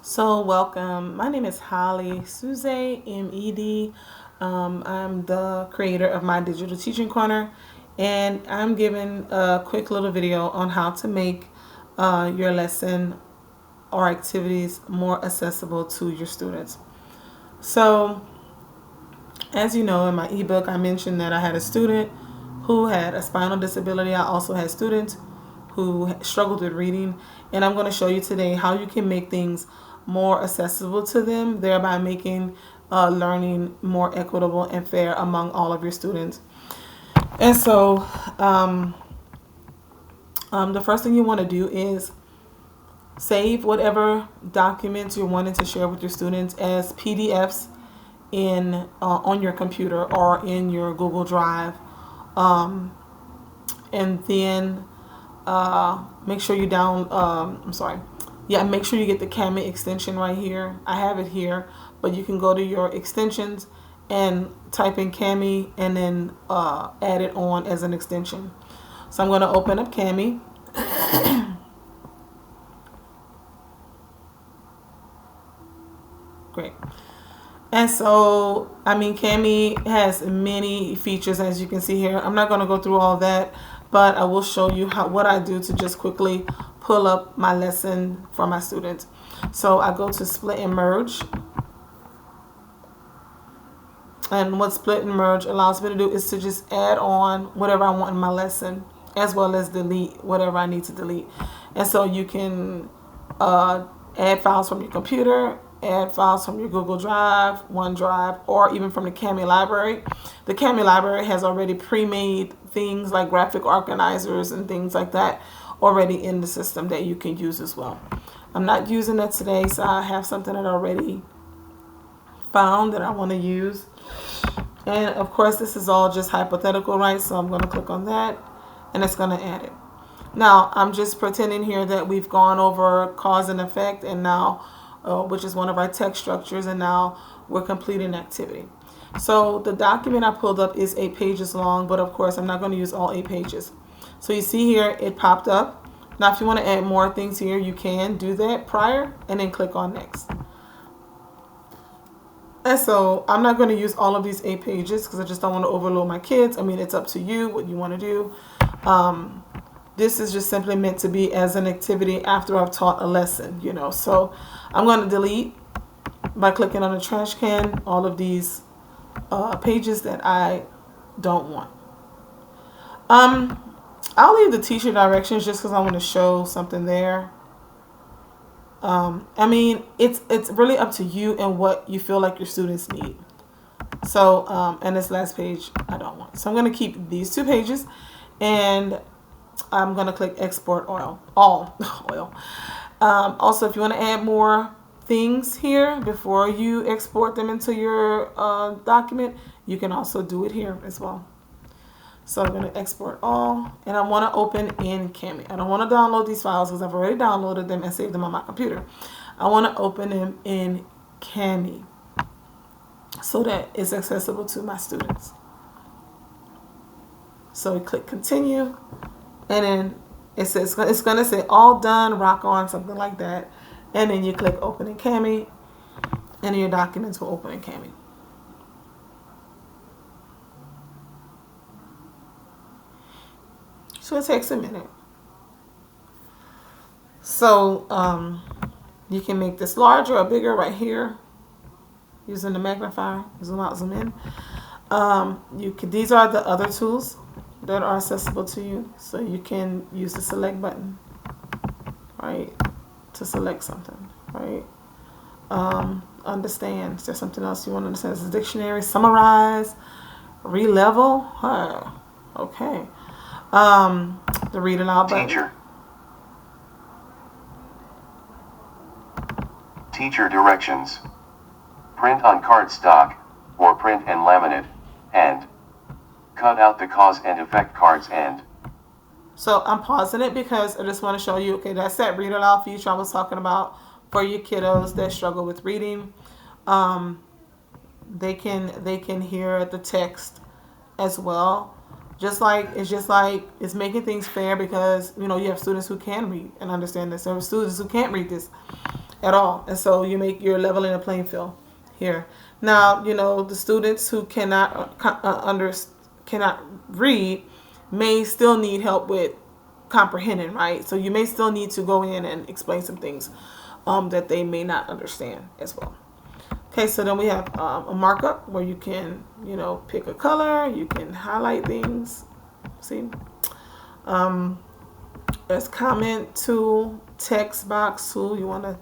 So, welcome. My name is Holly Suze, MED. I'm the creator of My Digital Teaching Corner, and I'm giving a quick little video on how to make your lesson or activities more accessible to your students. So, as you know, in my ebook, I mentioned that I had a student who had a spinal disability. I also had students who struggled with reading, and I'm going to show you today how you can make things more accessible to them, thereby making learning more equitable and fair among all of your students. And so, um, the first thing you want to do is save whatever documents you're wanting to share with your students as PDFs in on your computer or in your Google Drive, and then make sure you make sure you get the Cami extension right here. I have it here, but you can go to your extensions and type in Cami and then add it on as an extension. So I'm going to open up Cami. Great. And so, Cami has many features, as you can see here. I'm not going to go through all that, but I will show you what I do to just quickly pull up my lesson for my students. So I go to split and merge. And what split and merge allows me to do is to just add on whatever I want in my lesson, as well as delete whatever I need to delete. And so you can add files from your computer, add files from your Google Drive, OneDrive, or even from the Cami library. The Cami library has already pre-made things like graphic organizers and things like that already in the system that you can use as well. I'm not using that today, so I have something that I already found that I want to use. And of course, this is all just hypothetical, right? So I'm going to click on that, and it's going to add it. Now, I'm just pretending here that we've gone over cause and effect, and now, which is one of our text structures, and now we're completing activity. So the document I pulled up is 8 pages long, but of course, I'm not going to use all 8 pages. So you see here, it popped up. Now, if you want to add more things here, you can do that prior, and then click on next. And so I'm not going to use all of these 8 pages because I just don't want to overload my kids. I mean, it's up to you what you want to do. This is just simply meant to be as an activity after I've taught a lesson, So I'm going to delete by clicking on the trash can all of these pages that I don't want. I'll leave the teacher directions just because I want to show something there. It's really up to you and what you feel like your students need. So, and this last page I don't want. So I'm going to keep these 2 pages, and I'm going to click export all oil. Also, if you want to add more things here before you export them into your document, you can also do it here as well. So I'm going to export all, and I want to open in Cami. I don't want to download these files because I've already downloaded them and saved them on my computer. I want to open them in Cami so that it's accessible to my students. So we click continue, and then it's going to say all done, rock on, something like that. And then you click open in Cami, and your documents will open in Cami. So it takes a minute. So you can make this larger or bigger right here using the magnifier. Zoom out, zoom in. These are the other tools that are accessible to you. So you can use the select button, right, to select something, right? Understand. Is there something else you want to understand? Is the dictionary, summarize, re-level? Okay. The read aloud button. Teacher directions. Print on cardstock, or print and laminate, and cut out the cause and effect cards and. So I'm pausing it because I just want to show you, okay, that's that read aloud feature I was talking about for your kiddos that struggle with reading. They can hear the text as well. It's making things fair because you have students who can read and understand this. There are students who can't read this, at all. And so you're leveling the playing field here. Now, the students who cannot read may still need help with comprehending, right? So you may still need to go in and explain some things that they may not understand as well. Okay, so then we have a markup where you can, pick a color, you can highlight things. See, there's comment tool, text box tool. You want to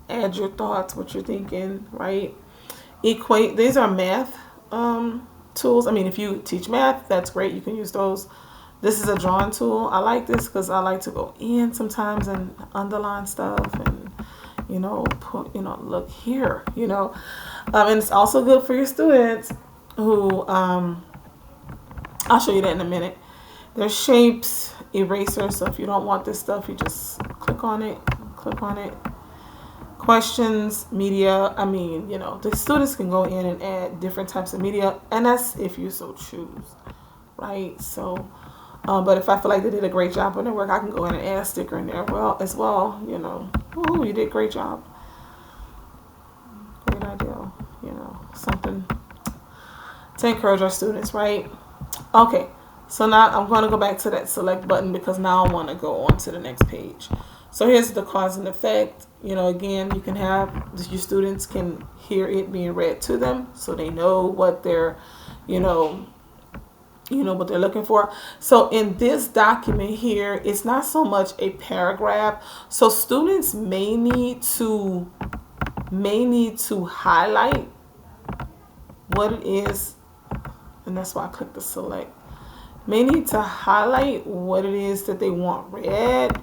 add your thoughts, what you're thinking, right? Equate. These are math tools. I mean, if you teach math, that's great. You can use those. This is a drawing tool. I like this because I like to go in sometimes and underline stuff and put look here. And it's also good for your students who I'll show you that in a minute. There's shapes, erasers. So if you don't want this stuff, you just click on it. Questions, media. I mean, the students can go in and add different types of media, and that's if you so choose, right? So, but if I feel like they did a great job on their work, I can go in and add a sticker in there. Well, as well, ooh, you did a great job. Great idea. Something to encourage our students, right? Okay. So now I'm going to go back to that select button because now I want to go on to the next page. So here's the cause and effect. Again, you can have your students can hear it being read to them, so they know what they're, what they're looking for. So in this document here, it's not so much a paragraph. So students may need to highlight what it is, and that's why I click the select. May need to highlight what it is that they want read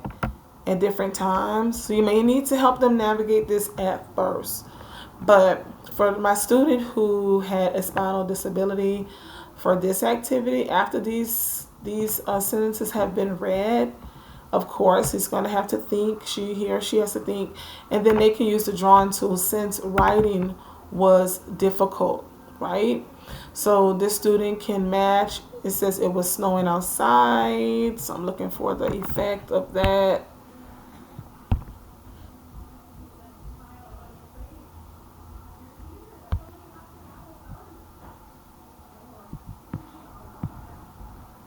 at different times. So you may need to help them navigate this at first. But for my student who had a spinal disability, for this activity, after these sentences have been read, of course, he's going to have to think. He or she has to think. And then they can use the drawing tool since writing was difficult, right? So this student can match. It says it was snowing outside. So I'm looking for the effect of that.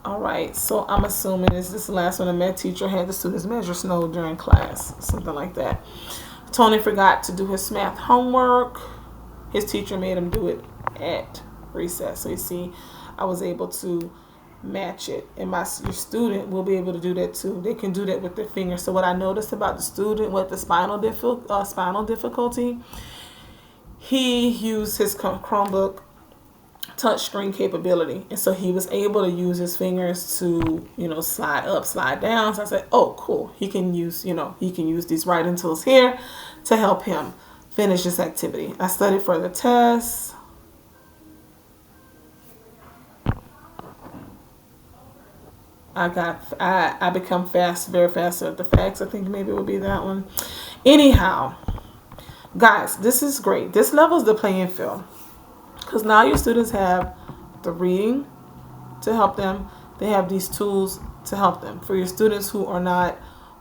All right, so I'm assuming this is the last one. A math teacher had the students measure snow during class, something like that. Tony forgot to do his math homework. His teacher made him do it at recess. So you see, I was able to match it, and your student will be able to do that too. They can do that with their fingers. So what I noticed about the student with the spinal difficulty, he used his Chromebook touchscreen capability, and so he was able to use his fingers to slide up, slide down. So I said, oh cool, he can use these writing tools here to help him finish this activity. I studied for the test. I become very fast at the facts. I think maybe it would be that one. Anyhow, guys, this is great. This levels the playing field. Because now your students have the reading to help them. They have these tools to help them. For your students who are not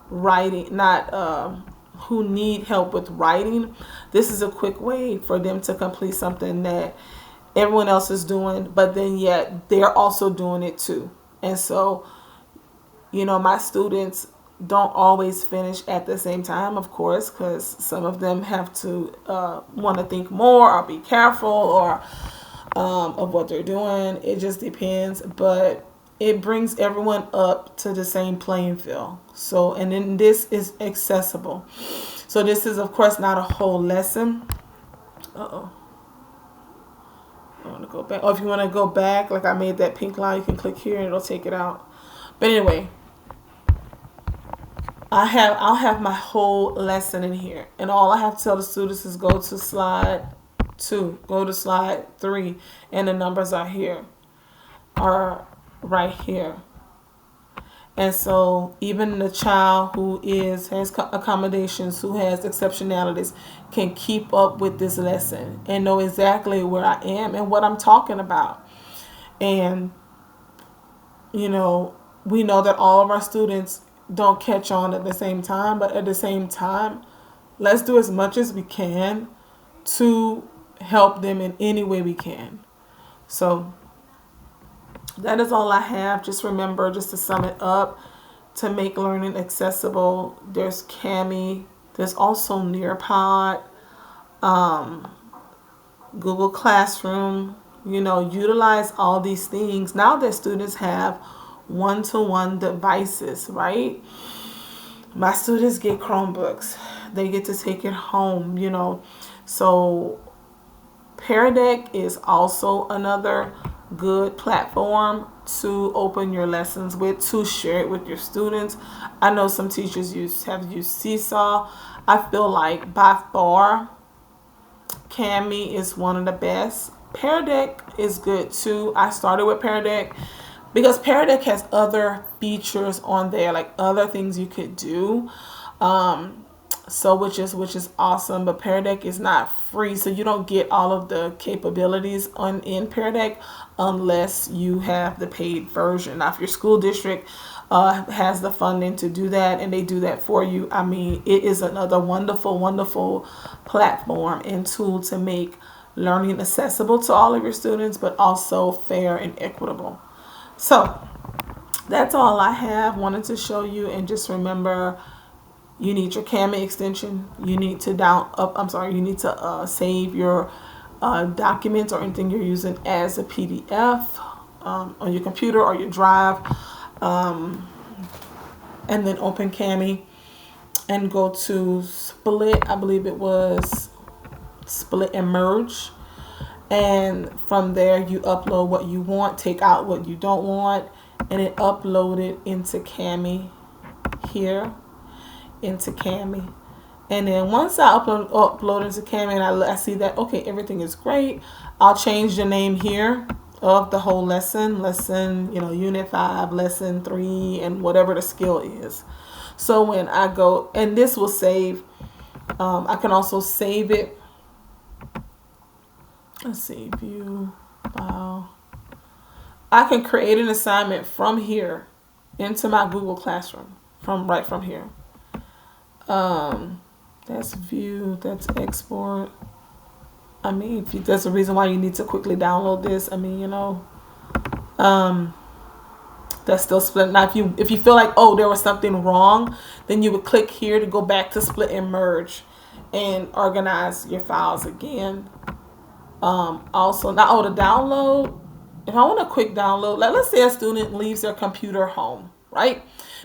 writing, who need help with writing, this is a quick way for them to complete something that everyone else is doing, but then yet they're also doing it too. And so, my students don't always finish at the same time, of course, because some of them have to want to think more or be careful or of what they're doing. It just depends, but it brings everyone up to the same playing field. So, and then this is accessible. So this is, of course, not a whole lesson. I want to go back. Oh, if you want to go back, like I made that pink line, you can click here and it'll take it out. But anyway, I'll have my whole lesson in here, and all I have to tell the students is go to slide 2, go to slide 3, and the numbers are right here. And so even the child who has accommodations, who has exceptionalities, can keep up with this lesson and know exactly where I am and what I'm talking about. And we know that all of our students don't catch on at the same time, but at the same time, Let's do as much as we can to help them in any way we can. So that is all I have. Just remember, just to sum it up, to make learning accessible, there's Kami, there's also Nearpod, Google Classroom. Utilize all these things. Now that students have one-to-one devices, right? My students get Chromebooks. They get to take it home. So Pear Deck is also another good platform to open your lessons with, to share it with your students. I know some teachers have used Seesaw. I feel like by far Kami is one of the best. Pear Deck is good too. I started with Pear Deck because Pear Deck has other features on there, like other things you could do. So which is awesome, but Pear Deck is not free, so you don't get all of the capabilities on in Pear Deck unless you have the paid version. Now, if your school district has the funding to do that and they do that for you, I mean, it is another wonderful, wonderful platform and tool to make learning accessible to all of your students, but also fair and equitable. So that's all I have. Wanted to show you, and just remember, you need your Kami extension. You need to You need to save your documents or anything you're using as a PDF on your computer or your drive, and then open Kami and go to Split. I believe it was Split and Merge. And from there, you upload what you want, take out what you don't want, and then upload it into Kami here, into Kami. And then once I upload into Kami and I see that, okay, everything is great, I'll change the name here of the whole lesson, Unit 5, Lesson 3, and whatever the skill is. So when I go, and this will save, I can also save it. Let's see, view, file. I can create an assignment from here into my Google Classroom, right from here. That's view, that's export. I mean, if there's a reason why you need to quickly download this, I mean, that's still Split. Now, if you feel like, oh, there was something wrong, then you would click here to go back to Split and Merge and organize your files again. Also, now, the download, if I want a quick download, like let's say a student leaves their computer home, right?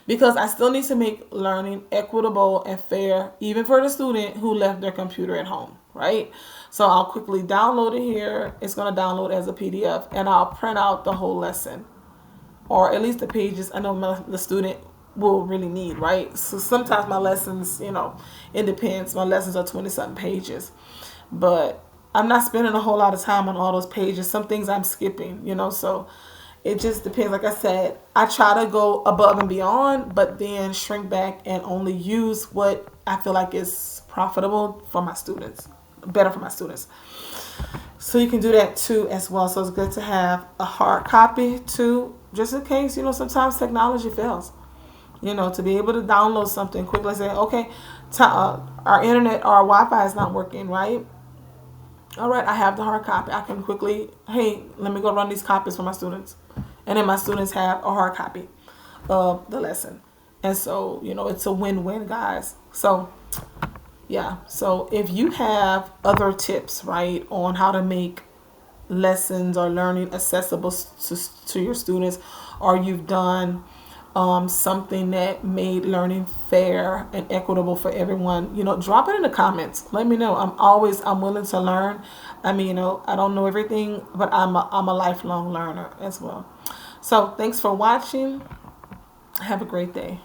Because I still need to make learning equitable and fair, even for the student who left their computer at home, right? So I'll quickly download it here. It's going to download as a PDF, and I'll print out the whole lesson, or at least the pages I know the student will really need, right? So sometimes my lessons, it depends. My lessons are 20-something pages, but I'm not spending a whole lot of time on all those pages. Some things I'm skipping, so it just depends. Like I said, I try to go above and beyond, but then shrink back and only use what I feel like is profitable for my students, better for my students. So you can do that too as well. So it's good to have a hard copy too, just in case, sometimes technology fails. To be able to download something quickly, say, okay, our internet or our Wi-Fi is not working, right? All right, I have the hard copy. I can quickly, hey, let me go run these copies for my students. And then my students have a hard copy of the lesson. And so, it's a win-win, guys. So, yeah. So if you have other tips, right, on how to make lessons or learning accessible to your students, or you've done something that made learning fair and equitable for everyone, drop it in the comments. Let me know. I'm willing to learn. I mean, I don't know everything, but I'm a lifelong learner as well. So thanks for watching. Have a great day.